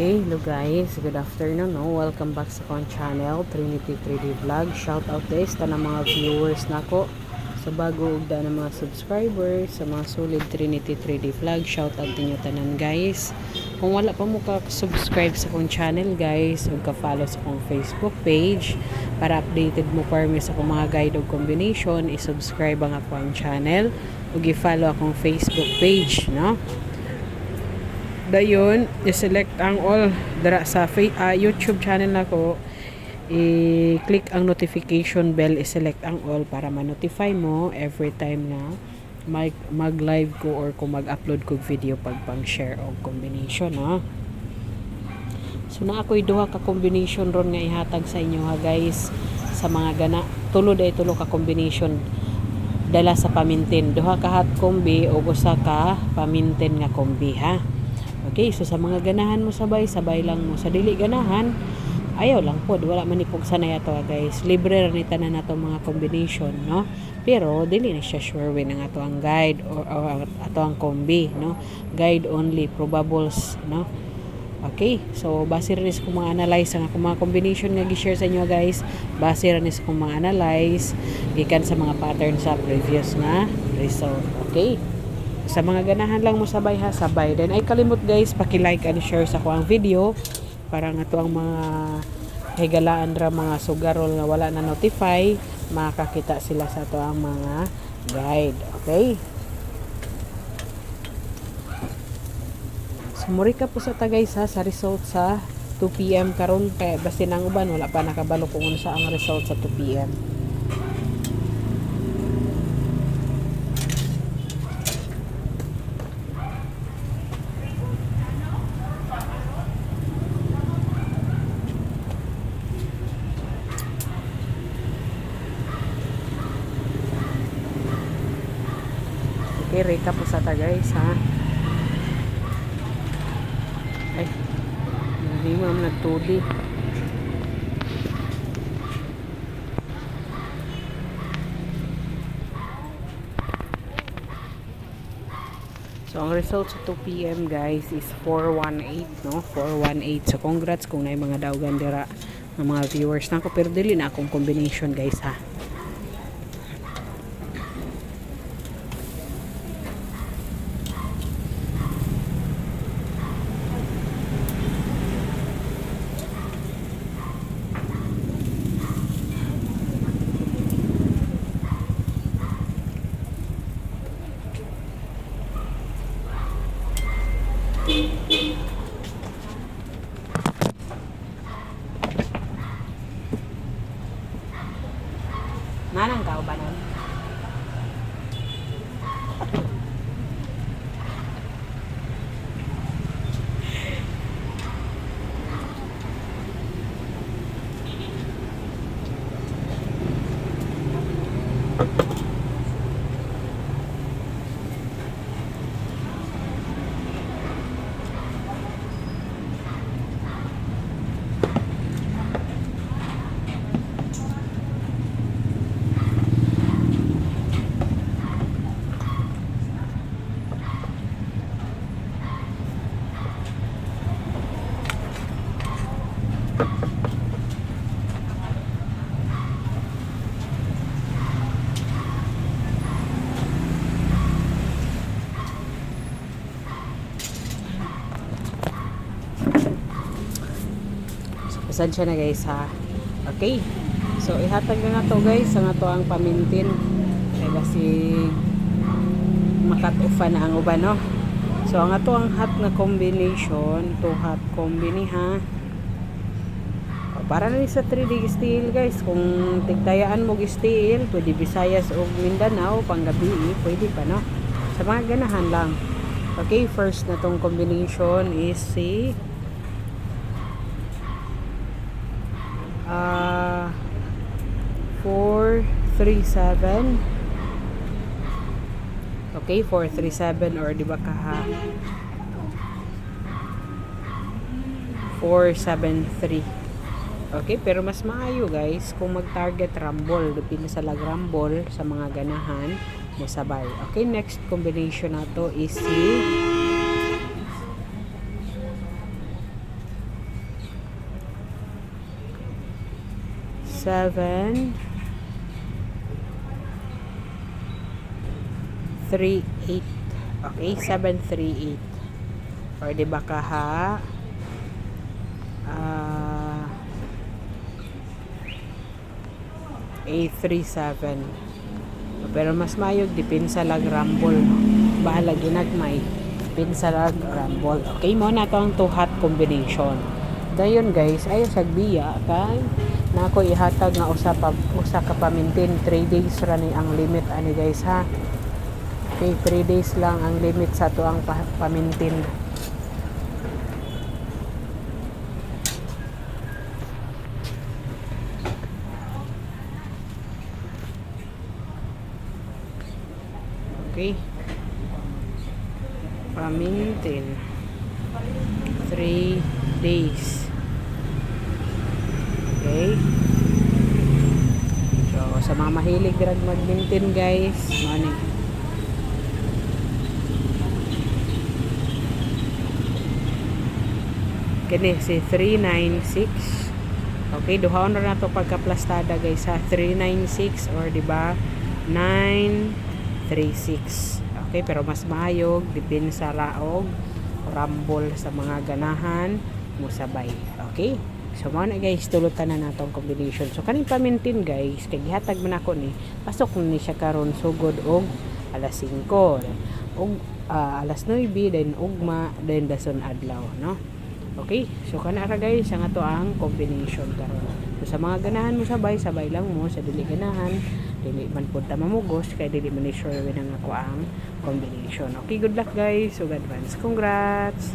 Okay, hello guys, good afternoon, no? Welcome back sa akong channel, Trinity 3D Vlog. Shout out guys ta ng mga viewers nako, sa bago ug da ng mga subscribers, sa mga solid Trinity 3D Vlog. Shout out ninyo tanan guys. Kung wala pa mo ka-subscribe sa akong channel guys, ug ka-follow sa akong Facebook page para updated mo parmi sa akong mga guide ug combination, i-subscribe ang akong channel ug i-follow akong Facebook page, no? Dayon, i-select ang all dara sa YouTube channel nako. I-click ang notification bell, i-select ang all para ma-notify mo every time na mag-live ko or kung mag-upload ko video pag pang-share o combination, no? So na ako'y duha ka combination ron nga ihatag sa inyo ha guys, sa mga gana. Tulo ka combination dala sa pamintin. Duha ka hot combi o usa ka pamintin nga combi ha. Okay, so sa mga ganahan mo sabay lang mo. Sa dili ganahan, ayaw lang po. Wala man ipog sanay ato guys. Libre rin tanan nato mga combination, no? Pero dili na siya sure win ang ato ang guide or ato ang combi, no? Guide only, probables, no? Okay, so base rin sa kung mga analyze ang akong mga combination nga gi-share sa inyo guys. Base rin sa kung mga analyze gikan sa mga pattern sa previous na result. Okay? Sa mga ganahan lang mo sabay ha, sabay. Then ay kalimot guys, paki-like and share sa kuang video para nga to ang mga higalaan ra mga sugarol nga wala na notify, makakita sila sa to ang mga guide. Okay? Sumuri ka po sa ta guys ha, sa result sa 2 PM karon kay basta nang uban wala pa nakabalo kung unsa ang result sa 2 PM. Okay, recap po sa ta guys ha. Ay, hindi mo naman nagtudi. So, ang result sa 2 PM guys is 418, no? 418. So, congrats kung na mga daugan dira ng mga viewers na ako. Pero dili na akong combination guys ha. Manang ka ba nun? Pasensya na guys ha. Okay. So ihatag na to guys ang ato ang pamintin. Kay basig makat-off na ang uban, no. So ang ato ang hot na combination, to hot combini ha. Para na sa 3D steel guys, kung tigdayaan mo steel, pwede Visayas o Mindanao panggabi, pwede pa, no. Sa mga ganahan lang. Okay, first na tong combination is si 437. Okay, 437 or di ba kaha 473. Okay, pero mas maayo guys kung mag-target rumble, depende sa lag-rumble sa mga ganahan mo sabay. Okay, next combination na to is si 7 3 8. Okay, 7 3 8. Or di ba kaha 837. Pero mas mayog dipinsa lag rumble, no? Bahala ginagmay pinsa lag rumble. Okay mo na to ang two hot combination. Dayon guys, ayo sagbiya kay nako ihatag nga usa ka pamintin 3 days ra ni ang limit ani guys ha. Okay, 3 days lang ang limit sa to ang pamintin. Okay. Pamintin 3 days. Okay. So, sa mga mahilig drag mag-maintain guys, money. Kini si 396. Okay, duhaon na to pagka-plastada guys sa 396 or di ba 936. Okay, pero mas maayog dipin sa raog rumble sa mga ganahan mo sabay. Okay? So mao na guys, tulutan na natong combination. So kaning pamintin guys, kay gihatag man ako ni pasok ni siya karon sugod og alas 5 og alas 9 then ugma then dason adlaw, no? Okay? So kana ra guys ang ato ang combination karon. So sa mga ganahan mo sabay lang mo, sa dili ganahan dili man pud ta mamugos kay dili man ni sure when ang ako ang combination. Okay, good luck guys. So advance congrats.